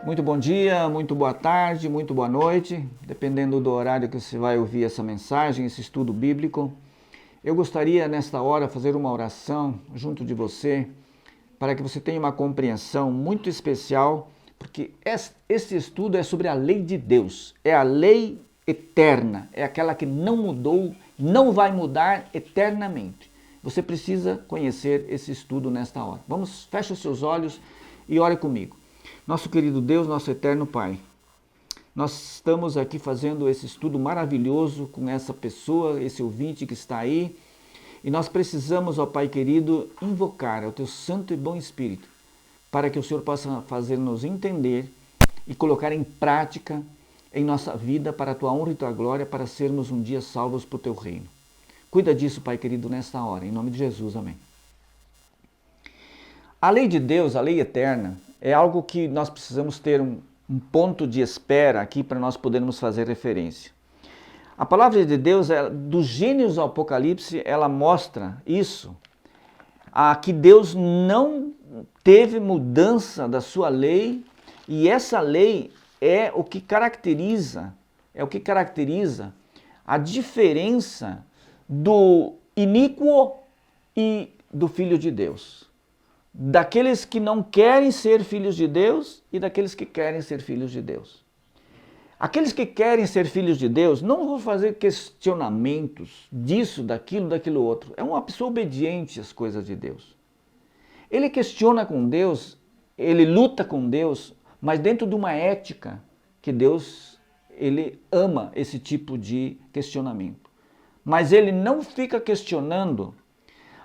Muito bom dia, muito boa tarde, muito boa noite, dependendo do horário que você vai ouvir essa mensagem, esse estudo bíblico. Eu gostaria nesta hora fazer uma oração junto de você, para que você tenha uma compreensão muito especial, porque esse estudo é sobre a lei de Deus, é a lei eterna, é aquela que não mudou, não vai mudar eternamente. Você precisa conhecer esse estudo nesta hora. Feche os seus olhos e ore comigo. Nosso querido Deus, nosso eterno Pai, nós estamos aqui fazendo esse estudo maravilhoso com essa pessoa, esse ouvinte que está aí, e nós precisamos, ó Pai querido, invocar o Teu Santo e Bom Espírito, para que o Senhor possa fazer-nos entender e colocar em prática em nossa vida para a Tua honra e Tua glória, para sermos um dia salvos por Teu reino. Cuida disso, Pai querido, nesta hora, em nome de Jesus, amém. A lei de Deus, a lei eterna, é algo que nós precisamos ter um ponto de espera aqui para nós podermos fazer referência. A palavra de Deus, do Gênesis ao Apocalipse, ela mostra isso, que Deus não teve mudança da sua lei, e essa lei é o que caracteriza a diferença do iníquo e do Filho de Deus. Daqueles que não querem ser filhos de Deus e daqueles que querem ser filhos de Deus. Aqueles que querem ser filhos de Deus não vão fazer questionamentos disso, daquilo outro. É uma pessoa obediente às coisas de Deus. Ele questiona com Deus, ele luta com Deus, mas dentro de uma ética que Deus, ele ama esse tipo de questionamento. Mas ele não fica questionando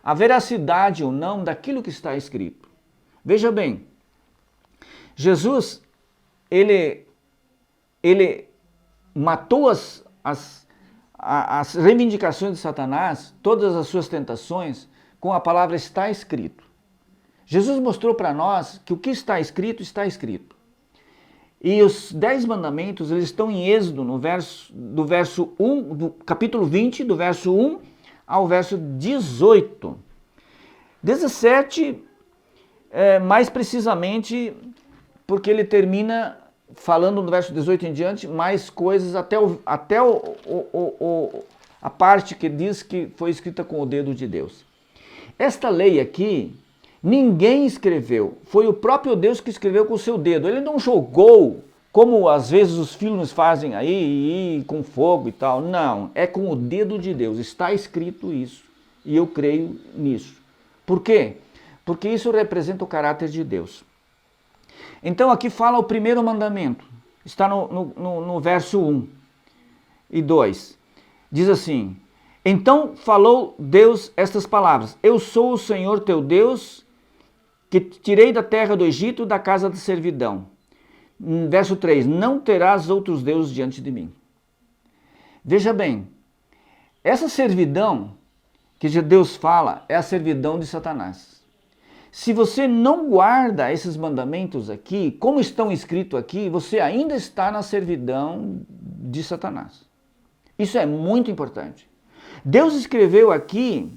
a veracidade ou não daquilo que está escrito. Veja bem, Jesus, ele matou as reivindicações de Satanás, todas as suas tentações, com a palavra está escrito. Jesus mostrou para nós que o que está escrito, está escrito. E os 10 mandamentos, eles estão em Êxodo, do verso 1, do capítulo 20, do verso 1 ao verso 18. 17, mais precisamente, porque ele termina falando no verso 18 em diante, mais coisas até a parte que diz que foi escrita com o dedo de Deus. Esta lei aqui, ninguém escreveu, foi o próprio Deus que escreveu com o seu dedo. Ele não jogou, como às vezes os filmes fazem aí, com fogo e tal. Não, é com o dedo de Deus, está escrito isso. E eu creio nisso. Por quê? Porque isso representa o caráter de Deus. Então aqui fala o primeiro mandamento, está no verso 1 e 2. Diz assim: então falou Deus estas palavras: eu sou o Senhor teu Deus, que te tirei da terra do Egito, da casa da servidão. Verso 3, não terás outros deuses diante de mim. Veja bem, essa servidão que Deus fala é a servidão de Satanás. Se você não guarda esses mandamentos aqui, como estão escritos aqui, você ainda está na servidão de Satanás. Isso é muito importante. Deus escreveu aqui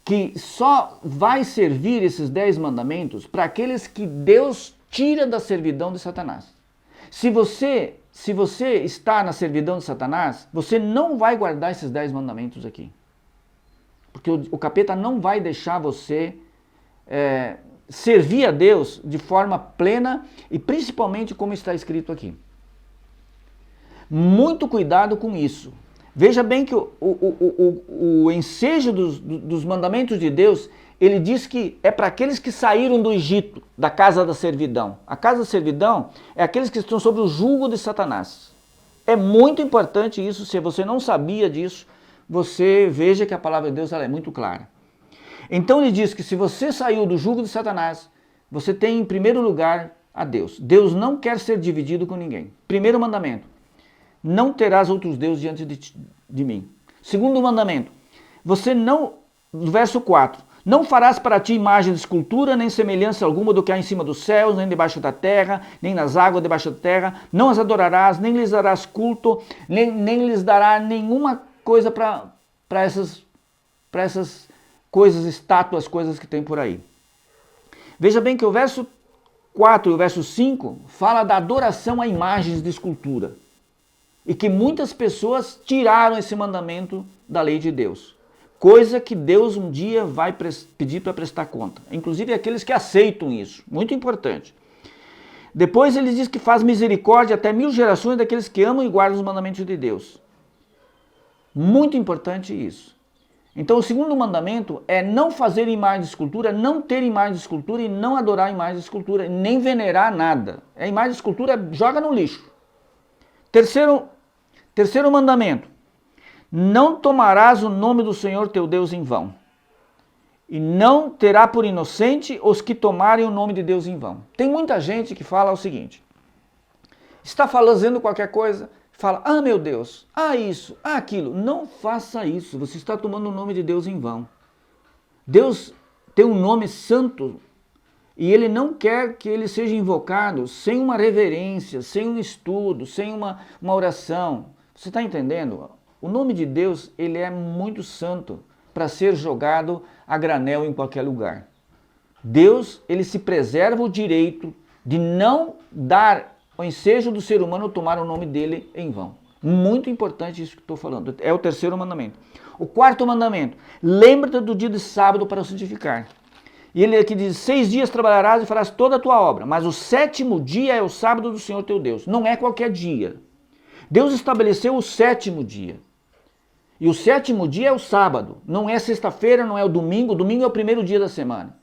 que só vai servir esses 10 mandamentos para aqueles que Deus tira da servidão de Satanás. Se você está na servidão de Satanás, você não vai guardar esses 10 mandamentos aqui. Porque o capeta não vai deixar você servir a Deus de forma plena e principalmente como está escrito aqui. Muito cuidado com isso. Veja bem que o ensejo dos mandamentos de Deus, ele diz que é para aqueles que saíram do Egito, da casa da servidão. A casa da servidão é aqueles que estão sob o jugo de Satanás. É muito importante isso, se você não sabia disso, você veja que a palavra de Deus ela é muito clara. Então ele diz que se você saiu do jugo de Satanás, você tem em primeiro lugar a Deus. Deus não quer ser dividido com ninguém. Primeiro mandamento: não terás outros deuses diante de mim. Segundo mandamento, você não, no verso 4, não farás para ti imagem de escultura, nem semelhança alguma do que há em cima dos céus, nem debaixo da terra, nem nas águas debaixo da terra. Não as adorarás, nem lhes darás culto, nem lhes dará nenhuma coisa para essas coisas, estátuas, coisas que tem por aí. Veja bem que o verso 4 e o verso 5 fala da adoração a imagens de escultura. E que muitas pessoas tiraram esse mandamento da lei de Deus. Coisa que Deus um dia vai pedir para prestar conta. Inclusive aqueles que aceitam isso. Muito importante. Depois ele diz que faz misericórdia até 1000 gerações daqueles que amam e guardam os mandamentos de Deus. Muito importante isso. Então o segundo mandamento é não fazer imagem de escultura, não ter imagem de escultura e não adorar imagem de escultura, nem venerar nada. A imagem de escultura joga no lixo. Terceiro mandamento, não tomarás o nome do Senhor teu Deus em vão. E não terá por inocente os que tomarem o nome de Deus em vão. Tem muita gente que fala o seguinte, está fazendo qualquer coisa, fala, ah meu Deus, ah isso, ah aquilo. Não faça isso, você está tomando o nome de Deus em vão. Deus tem um nome santo e ele não quer que ele seja invocado sem uma reverência, sem um estudo, sem uma oração. Você está entendendo? O nome de Deus, ele é muito santo para ser jogado a granel em qualquer lugar. Deus, ele se preserva o direito de não dar o ensejo do ser humano tomar o nome dele em vão. Muito importante isso que estou falando. É o terceiro mandamento. O quarto mandamento, lembra-te do dia de sábado para o santificar. E ele aqui diz, 6 dias trabalharás e farás toda a tua obra, mas o 7º dia é o sábado do Senhor teu Deus. Não é qualquer dia. Deus estabeleceu o 7º dia. E o 7º dia é o sábado. Não é sexta-feira, não é o domingo. O domingo é o primeiro dia da semana.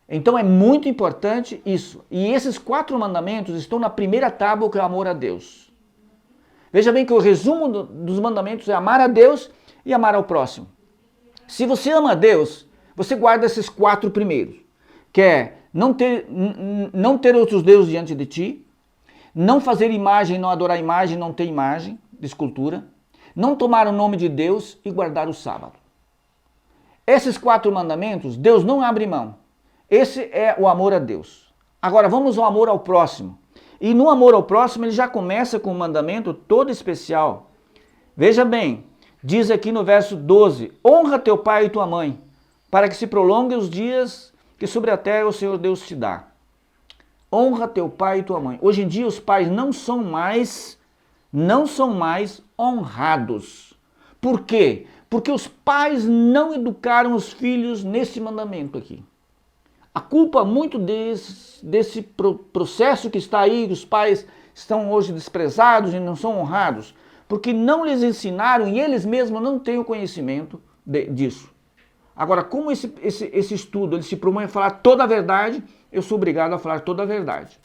Então é muito importante isso. E esses 4 mandamentos estão na primeira tábua, que é o amor a Deus. Veja bem que o resumo dos mandamentos é amar a Deus e amar ao próximo. Se você ama a Deus, você guarda esses 4 primeiros. Que é não ter outros deuses diante de ti, não fazer imagem, não adorar imagem, não ter imagem de escultura, não tomar o nome de Deus e guardar o sábado. Esses 4 mandamentos, Deus não abre mão. Esse é o amor a Deus. Agora vamos ao amor ao próximo. E no amor ao próximo ele já começa com um mandamento todo especial. Veja bem, diz aqui no verso 12, honra teu pai e tua mãe, para que se prolonguem os dias que sobre a terra o Senhor Deus te dá. Honra teu pai e tua mãe. Hoje em dia os pais não são mais honrados. Por quê? Porque os pais não educaram os filhos nesse mandamento aqui. A culpa muito desse processo que está aí, que os pais estão hoje desprezados e não são honrados, porque não lhes ensinaram e eles mesmos não têm o conhecimento disso. Agora, como esse estudo ele se propõe a falar toda a verdade, eu sou obrigado a falar toda a verdade.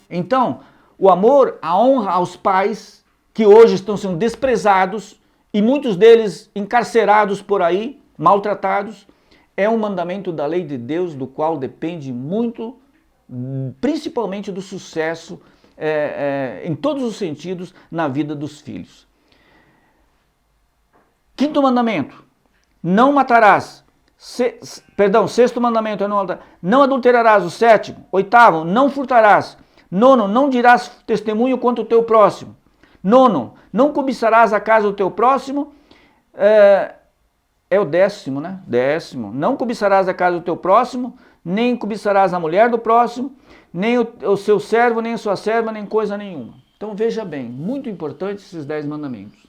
Então, o amor, a honra aos pais, que hoje estão sendo desprezados, e muitos deles encarcerados por aí, maltratados, é um mandamento da lei de Deus, do qual depende muito, principalmente do sucesso, em todos os sentidos, na vida dos filhos. Quinto mandamento, não matarás. Sexto mandamento, não adulterarás. O 7º, 8º, não furtarás. 9º, não dirás testemunho contra o teu próximo. 9º, não cobiçarás a casa do teu próximo. É o 10º, né? 10º, não cobiçarás a casa do teu próximo, nem cobiçarás a mulher do próximo, nem o seu servo, nem a sua serva, nem coisa nenhuma. Então veja bem, muito importante esses 10 mandamentos.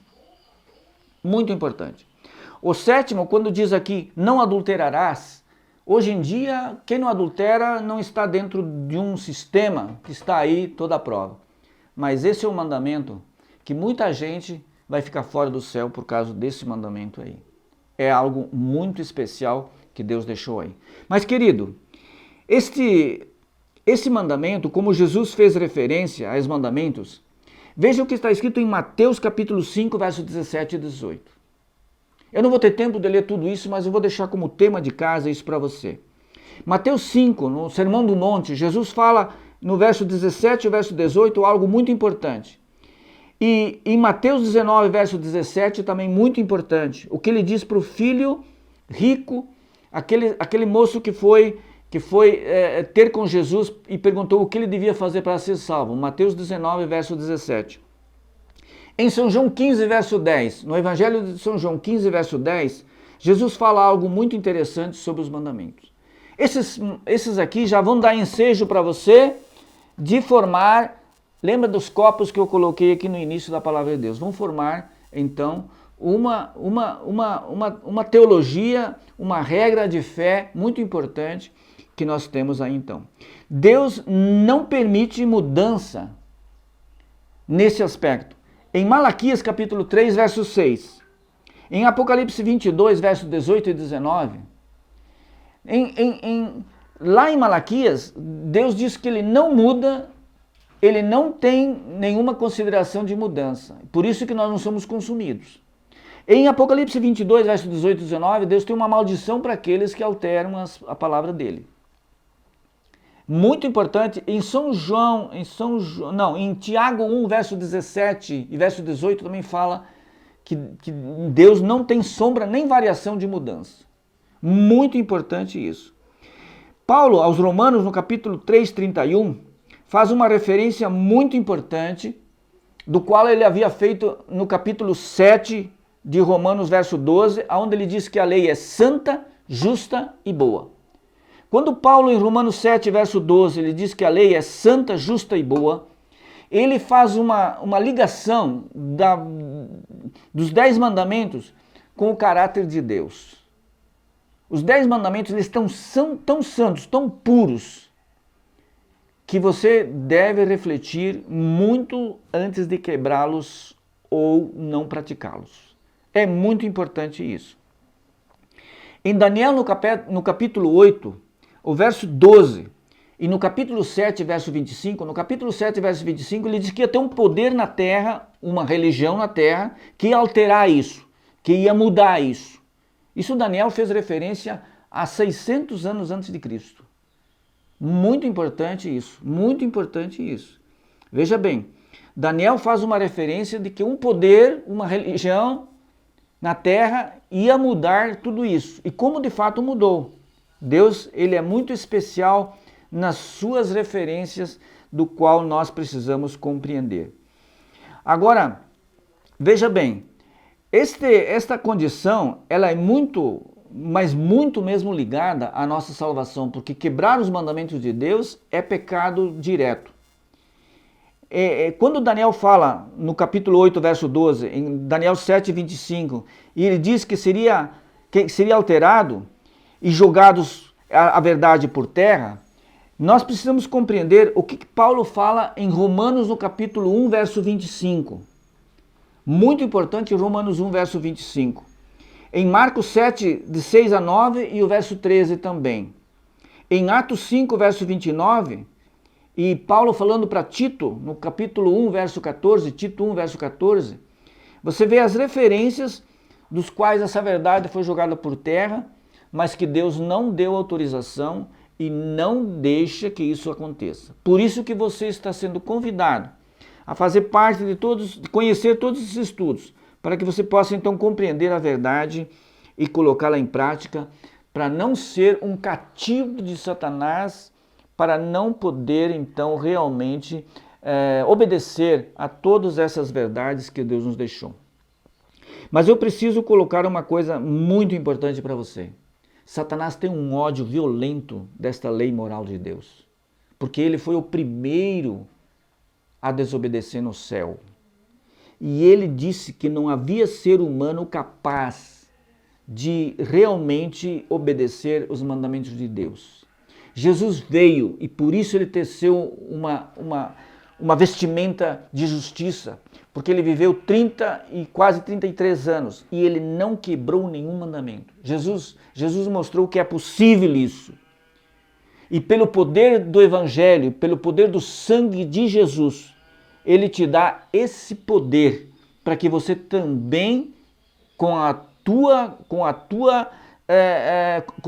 Muito importante. O 7º, quando diz aqui, não adulterarás, hoje em dia, quem não adultera não está dentro de um sistema que está aí toda a prova. Mas esse é um mandamento que muita gente vai ficar fora do céu por causa desse mandamento aí. É algo muito especial que Deus deixou aí. Mas, querido, esse mandamento, como Jesus fez referência aos mandamentos, veja o que está escrito em Mateus capítulo 5, versos 17 e 18. Eu não vou ter tempo de ler tudo isso, mas eu vou deixar como tema de casa isso para você. Mateus 5, no Sermão do Monte, Jesus fala no verso 17 e verso 18 algo muito importante. E em Mateus 19, verso 17, também muito importante, o que ele diz para o filho rico, aquele moço que foi ter com Jesus e perguntou o que ele devia fazer para ser salvo. Mateus 19, verso 17. Em São João 15, verso 10, no Evangelho de São João 15, verso 10, Jesus fala algo muito interessante sobre os mandamentos. Esses aqui já vão dar ensejo para você de formar, lembra dos copos que eu coloquei aqui no início da palavra de Deus, vão formar então uma teologia, uma regra de fé muito importante que nós temos aí então. Deus não permite mudança nesse aspecto. Em Malaquias capítulo 3, verso 6, em Apocalipse 22, verso 18 e 19, lá em Malaquias, Deus diz que ele não muda, ele não tem nenhuma consideração de mudança. Por isso que nós não somos consumidos. Em Apocalipse 22, verso 18 e 19, Deus tem uma maldição para aqueles que alteram a palavra dele. Muito importante, em Tiago 1, verso 17 e verso 18 também fala que Deus não tem sombra nem variação de mudança. Muito importante isso. Paulo, aos Romanos, no capítulo 3, 31, faz uma referência muito importante, do qual ele havia feito no capítulo 7 de Romanos, verso 12, onde ele diz que a lei é santa, justa e boa. Quando Paulo, em Romanos 7, verso 12, ele diz que a lei é santa, justa e boa, ele faz uma ligação dos 10 mandamentos com o caráter de Deus. Os 10 mandamentos eles são tão santos, tão puros, que você deve refletir muito antes de quebrá-los ou não praticá-los. É muito importante isso. Em Daniel, no capítulo 8, o verso 12, e no capítulo 7, verso 25, no capítulo 7, verso 25, ele diz que ia ter um poder na terra, uma religião na terra, que ia alterar isso, que ia mudar isso. Isso Daniel fez referência a 600 anos antes de Cristo. Muito importante isso, muito importante isso. Veja bem, Daniel faz uma referência de que um poder, uma religião na terra ia mudar tudo isso. E como de fato mudou. Deus, ele é muito especial nas suas referências, do qual nós precisamos compreender. Agora, veja bem, esta condição, ela é muito, mas muito mesmo ligada à nossa salvação, porque quebrar os mandamentos de Deus é pecado direto. Quando Daniel fala no capítulo 8, verso 12, em Daniel 7, 25, e ele diz que seria alterado e jogados a verdade por terra, nós precisamos compreender o que Paulo fala em Romanos no capítulo 1, verso 25. Muito importante, Romanos 1, verso 25. Em Marcos 7, de 6 a 9 e o verso 13 também. Em Atos 5, verso 29, e Paulo falando para Tito, no capítulo 1, verso 14, Tito 1, verso 14, você vê as referências dos quais essa verdade foi jogada por terra, mas que Deus não deu autorização e não deixa que isso aconteça. Por isso que você está sendo convidado a fazer parte de conhecer todos esses estudos, para que você possa então compreender a verdade e colocá-la em prática, para não ser um cativo de Satanás, para não poder então realmente obedecer a todas essas verdades que Deus nos deixou. Mas eu preciso colocar uma coisa muito importante para você. Satanás tem um ódio violento desta lei moral de Deus, porque ele foi o primeiro a desobedecer no céu. E ele disse que não havia ser humano capaz de realmente obedecer os mandamentos de Deus. Jesus veio e por isso ele teceu uma vestimenta de justiça, porque ele viveu 30 e quase 33 anos e ele não quebrou nenhum mandamento. Jesus mostrou que é possível isso. E pelo poder do Evangelho, pelo poder do sangue de Jesus, ele te dá esse poder para que você também, com o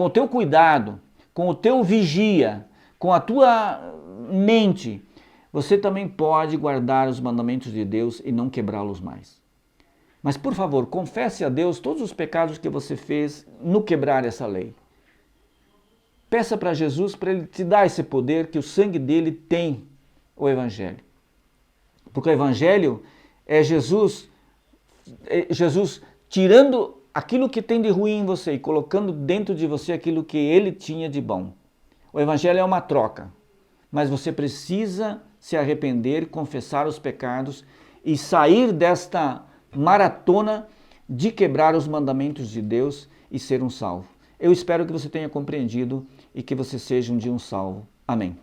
teu cuidado, com o teu vigia, com a tua mente, você também pode guardar os mandamentos de Deus e não quebrá-los mais. Mas, por favor, confesse a Deus todos os pecados que você fez no quebrar essa lei. Peça para Jesus para ele te dar esse poder que o sangue dele tem, o Evangelho. Porque o Evangelho é Jesus tirando aquilo que tem de ruim em você e colocando dentro de você aquilo que ele tinha de bom. O evangelho é uma troca, mas você precisa se arrepender, confessar os pecados e sair desta maratona de quebrar os mandamentos de Deus e ser um salvo. Eu espero que você tenha compreendido e que você seja um dia um salvo. Amém.